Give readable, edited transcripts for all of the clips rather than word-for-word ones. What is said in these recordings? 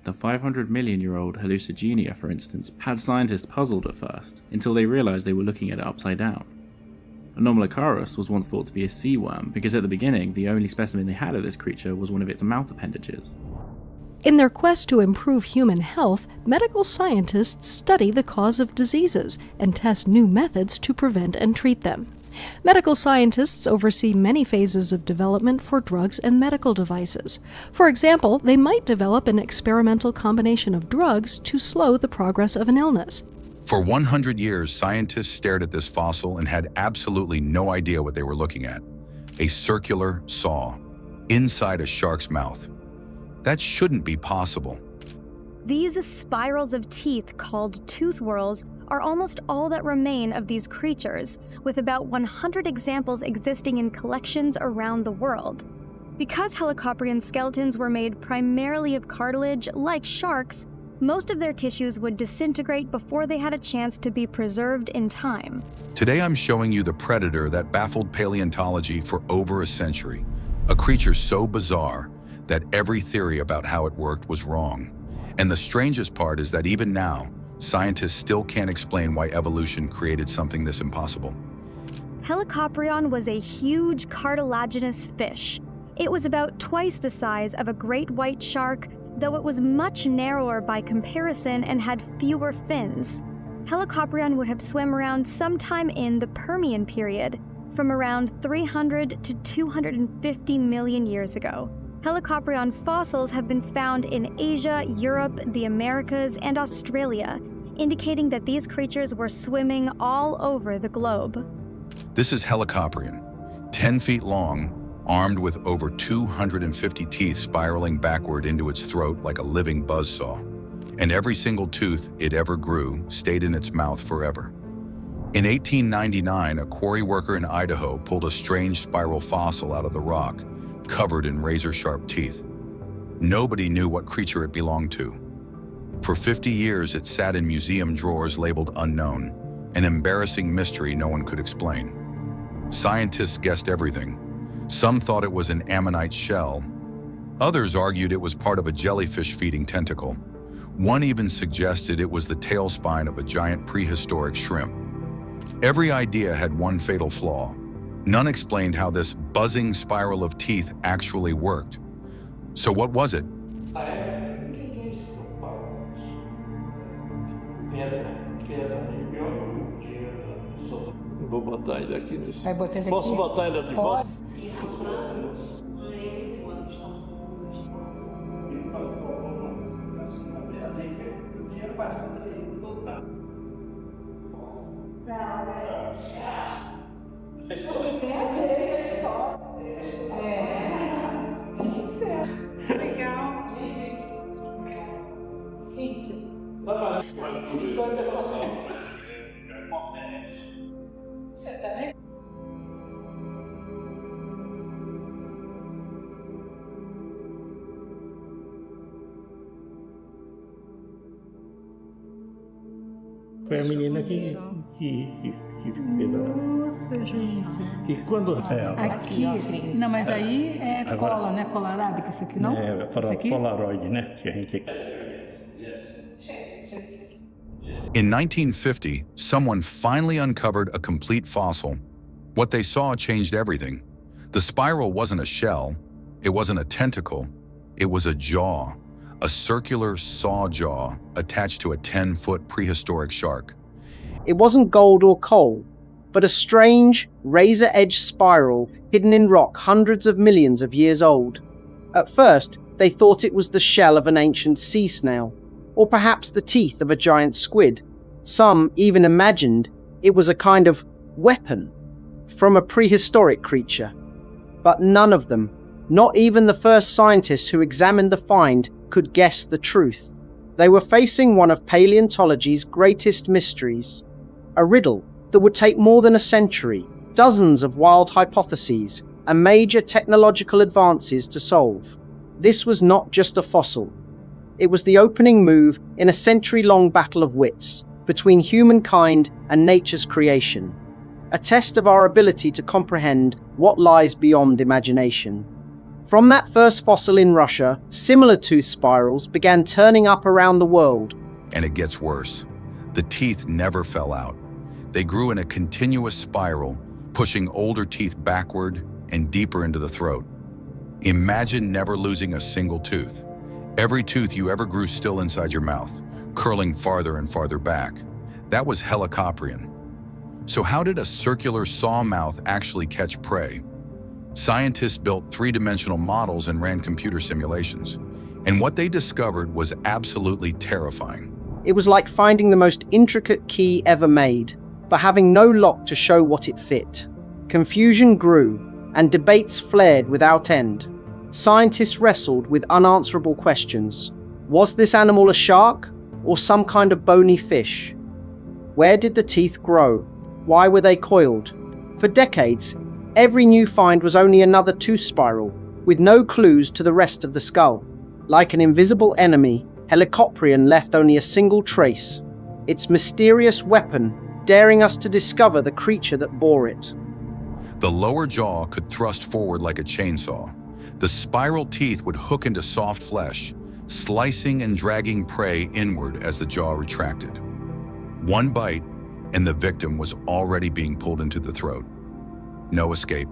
The 500-million-year-old hallucigenia, for instance, had scientists puzzled at first, until they realised they were looking at it upside down. Anomalocaris was once thought to be a sea worm because at the beginning the only specimen they had of this creature was one of its mouth appendages. In their quest to improve human health, medical scientists study the cause of diseases and test new methods to prevent and treat them. Medical scientists oversee many phases of development for drugs and medical devices. For example, they might develop an experimental combination of drugs to slow the progress of an illness. For 100 years, scientists stared at this fossil and had absolutely no idea what they were looking at. A circular saw inside a shark's mouth. That shouldn't be possible. These spirals of teeth, called tooth whorls, are almost all that remain of these creatures, with about 100 examples existing in collections around the world. Because Helicoprion skeletons were made primarily of cartilage, like sharks, most of their tissues would disintegrate before they had a chance to be preserved in time. Today I'm showing you the predator that baffled paleontology for over a century, a creature so bizarre that every theory about how it worked was wrong. And the strangest part is that even now, scientists still can't explain why evolution created something this impossible. Helicoprion was a huge cartilaginous fish. It was about twice the size of a great white shark, though it was much narrower by comparison and had fewer fins. Helicoprion would have swum around sometime in the Permian period, from around 300 to 250 million years ago. Helicoprion fossils have been found in Asia, Europe, the Americas, and Australia, indicating that these creatures were swimming all over the globe. This is Helicoprion, 10 feet long, armed with over 250 teeth spiraling backward into its throat like a living buzzsaw. And every single tooth it ever grew stayed in its mouth forever. In 1899, a quarry worker in Idaho pulled a strange spiral fossil out of the rock, covered in razor-sharp teeth. Nobody knew what creature it belonged to. For 50 years, it sat in museum drawers labeled unknown, an embarrassing mystery no one could explain. Scientists guessed everything. Some thought it was an ammonite shell. Others argued it was part of a jellyfish-feeding tentacle. One even suggested it was the tail spine of a giant prehistoric shrimp. Every idea had one fatal flaw. None explained how this buzzing spiral of teeth actually worked. So what was it? Vou botar ele aqui nesse. Posso botar ele de volta? Legal. Cíntia. Você também? Foi a menina que fez a... Nossa, gente. E quando Aqui, não, mas aí é Agora, cola, né? Cola arábica, isso aqui não? É para Isso aqui? Polaroid, né? Que a gente... In 1950, someone finally uncovered a complete fossil. What they saw changed everything. The spiral wasn't a shell, it wasn't a tentacle, it was a jaw, a circular saw jaw attached to a 10-foot prehistoric shark. It wasn't gold or coal, but a strange, razor-edged spiral hidden in rock hundreds of millions of years old. At first, they thought it was the shell of an ancient sea snail, or perhaps the teeth of a giant squid. Some even imagined it was a kind of weapon from a prehistoric creature. But none of them, not even the first scientists who examined the find, could guess the truth. They were facing one of paleontology's greatest mysteries, a riddle that would take more than a century, dozens of wild hypotheses, and major technological advances to solve. This was not just a fossil. It was the opening move in a century-long battle of wits between humankind and nature's creation, a test of our ability to comprehend what lies beyond imagination. From that first fossil in Russia, similar tooth spirals began turning up around the world. And it gets worse. The teeth never fell out. They grew in a continuous spiral, pushing older teeth backward and deeper into the throat. Imagine never losing a single tooth. Every tooth you ever grew still inside your mouth, curling farther and farther back. That was Helicoprion. So how did a circular saw mouth actually catch prey? Scientists built three-dimensional models and ran computer simulations. And what they discovered was absolutely terrifying. It was like finding the most intricate key ever made, but having no lock to show what it fit. Confusion grew, and debates flared without end. Scientists wrestled with unanswerable questions. Was this animal a shark, or some kind of bony fish? Where did the teeth grow? Why were they coiled? For decades, every new find was only another tooth spiral, with no clues to the rest of the skull. Like an invisible enemy, Helicoprion left only a single trace, its mysterious weapon daring us to discover the creature that bore it. The lower jaw could thrust forward like a chainsaw. The spiral teeth would hook into soft flesh, slicing and dragging prey inward as the jaw retracted. One bite, and the victim was already being pulled into the throat. No escape,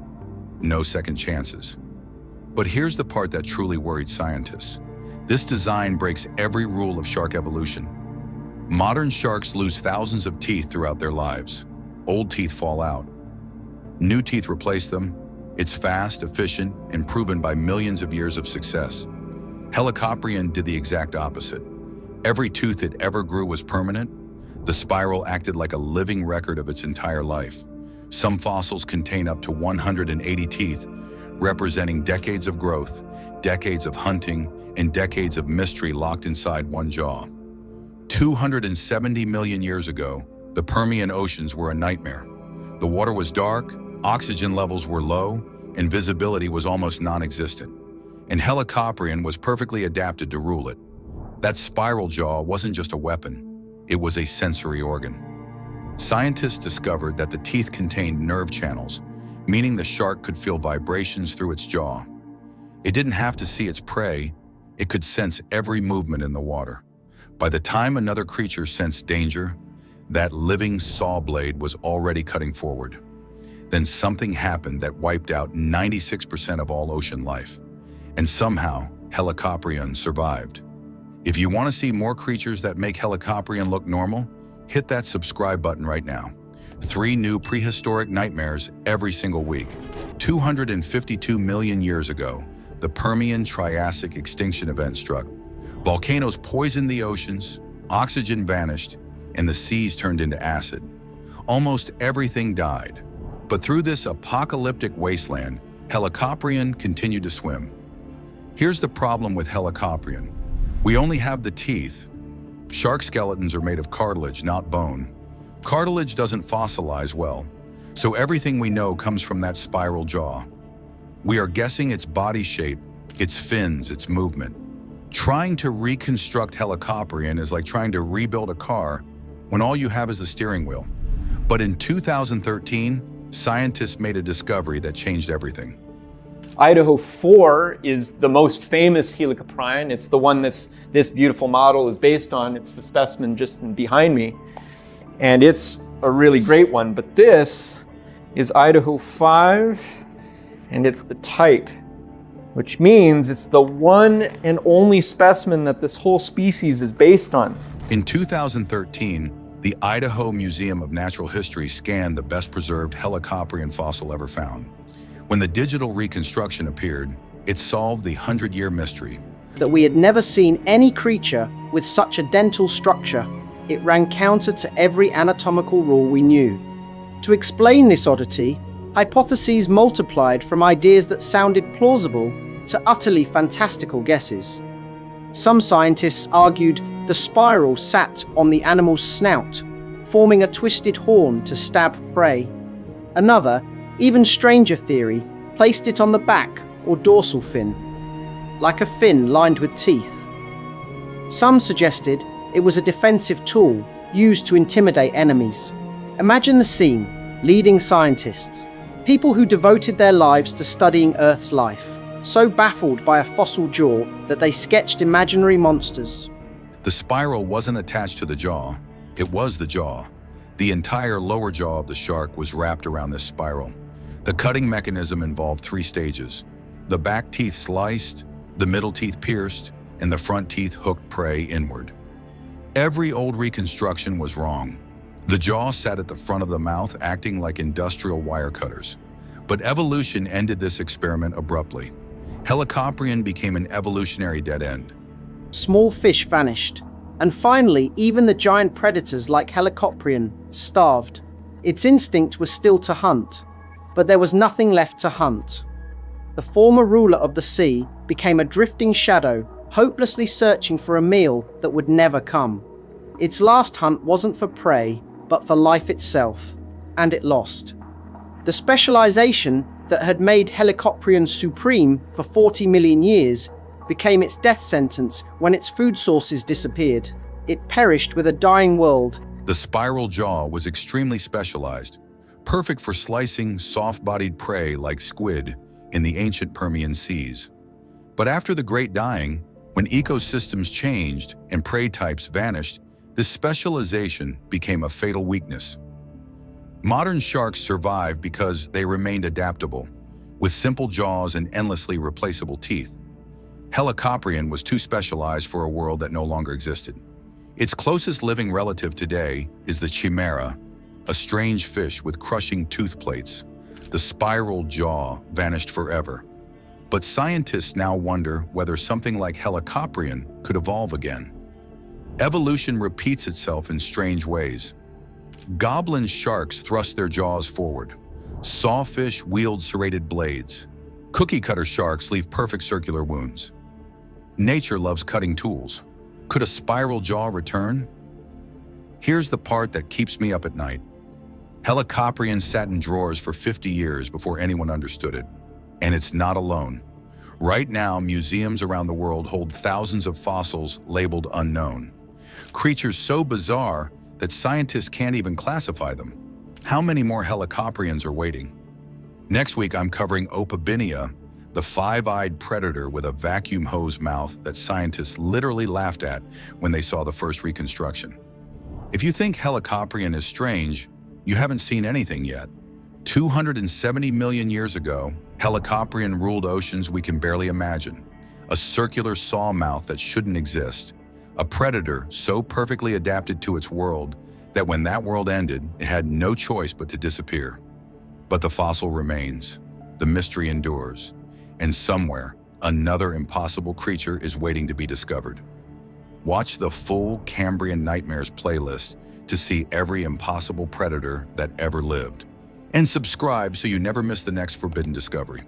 no second chances. But here's the part that truly worried scientists. This design breaks every rule of shark evolution. Modern sharks lose thousands of teeth throughout their lives. Old teeth fall out. New teeth replace them. It's fast, efficient, and proven by millions of years of success. Helicoprion did the exact opposite. Every tooth it ever grew was permanent. The spiral acted like a living record of its entire life. Some fossils contain up to 180 teeth, representing decades of growth, decades of hunting, and decades of mystery locked inside one jaw. 270 million years ago, the Permian oceans were a nightmare. The water was dark, oxygen levels were low, and visibility was almost non-existent. And Helicoprion was perfectly adapted to rule it. That spiral jaw wasn't just a weapon, it was a sensory organ. Scientists discovered that the teeth contained nerve channels, meaning the shark could feel vibrations through its jaw. It didn't have to see its prey, it could sense every movement in the water. By the time another creature sensed danger, that living saw blade was already cutting forward. Then something happened that wiped out 96% of all ocean life. And somehow, Helicoprion survived. If you want to see more creatures that make Helicoprion look normal, hit that subscribe button right now. 3 new prehistoric nightmares every single week. 252 million years ago, the Permian-Triassic extinction event struck. Volcanoes poisoned the oceans, oxygen vanished, and the seas turned into acid. Almost everything died. But through this apocalyptic wasteland, Helicoprion continued to swim. Here's the problem with Helicoprion. We only have the teeth. Shark skeletons are made of cartilage, not bone. Cartilage doesn't fossilize well, so everything we know comes from that spiral jaw. We are guessing its body shape, its fins, its movement. Trying to reconstruct Helicoprion is like trying to rebuild a car when all you have is the steering wheel. But in 2013, scientists made a discovery that changed everything. Idaho 4 is the most famous Helicoprion. It's the one this beautiful model is based on. It's the specimen just behind me. And it's a really great one. But this is Idaho 5, and it's the type, which means it's the one and only specimen that this whole species is based on. In 2013, the Idaho Museum of Natural History scanned the best preserved Helicoprion fossil ever found. When the digital reconstruction appeared, it solved the 100-year mystery. That we had never seen any creature with such a dental structure. It ran counter to every anatomical rule we knew. To explain this oddity, hypotheses multiplied from ideas that sounded plausible to utterly fantastical guesses. Some scientists argued the spiral sat on the animal's snout, forming a twisted horn to stab prey. Another, even stranger theory, placed it on the back or dorsal fin, like a fin lined with teeth. Some suggested it was a defensive tool used to intimidate enemies. Imagine the scene: leading scientists, people who devoted their lives to studying Earth's life, so baffled by a fossil jaw that they sketched imaginary monsters. The spiral wasn't attached to the jaw, it was the jaw. The entire lower jaw of the shark was wrapped around this spiral. The cutting mechanism involved 3 stages. The back teeth sliced, the middle teeth pierced, and the front teeth hooked prey inward. Every old reconstruction was wrong. The jaw sat at the front of the mouth, acting like industrial wire cutters. But evolution ended this experiment abruptly. Helicoprion became an evolutionary dead end. Small fish vanished, and finally even the giant predators like Helicoprion starved. Its instinct was still to hunt, but there was nothing left to hunt. The former ruler of the sea became a drifting shadow, hopelessly searching for a meal that would never come. Its last hunt wasn't for prey, but for life itself, and it lost. The specialization that had made Helicoprion supreme for 40 million years became its death sentence when its food sources disappeared. It perished with a dying world. The spiral jaw was extremely specialized, perfect for slicing soft-bodied prey like squid in the ancient Permian seas. But after the Great Dying, when ecosystems changed and prey types vanished, this specialization became a fatal weakness. Modern sharks survived because they remained adaptable, with simple jaws and endlessly replaceable teeth. Helicoprion was too specialized for a world that no longer existed. Its closest living relative today is the chimera, a strange fish with crushing tooth plates. The spiral jaw vanished forever. But scientists now wonder whether something like Helicoprion could evolve again. Evolution repeats itself in strange ways. Goblin sharks thrust their jaws forward. Sawfish wield serrated blades. Cookie-cutter sharks leave perfect circular wounds. Nature loves cutting tools. Could a spiral jaw return? Here's the part that keeps me up at night. Helicoprion sat in drawers for 50 years before anyone understood it. And it's not alone. Right now, museums around the world hold thousands of fossils labeled unknown. Creatures so bizarre that scientists can't even classify them. How many more Helicoprions are waiting? Next week, I'm covering Opabinia, the 5-eyed predator with a vacuum hose mouth that scientists literally laughed at when they saw the first reconstruction. If you think Helicoprion is strange, you haven't seen anything yet. 270 million years ago, Helicoprion ruled oceans we can barely imagine. A circular saw mouth that shouldn't exist. A predator so perfectly adapted to its world that when that world ended, it had no choice but to disappear. But the fossil remains, the mystery endures, and somewhere, another impossible creature is waiting to be discovered. Watch the full Cambrian Nightmares playlist to see every impossible predator that ever lived. And subscribe so you never miss the next forbidden discovery.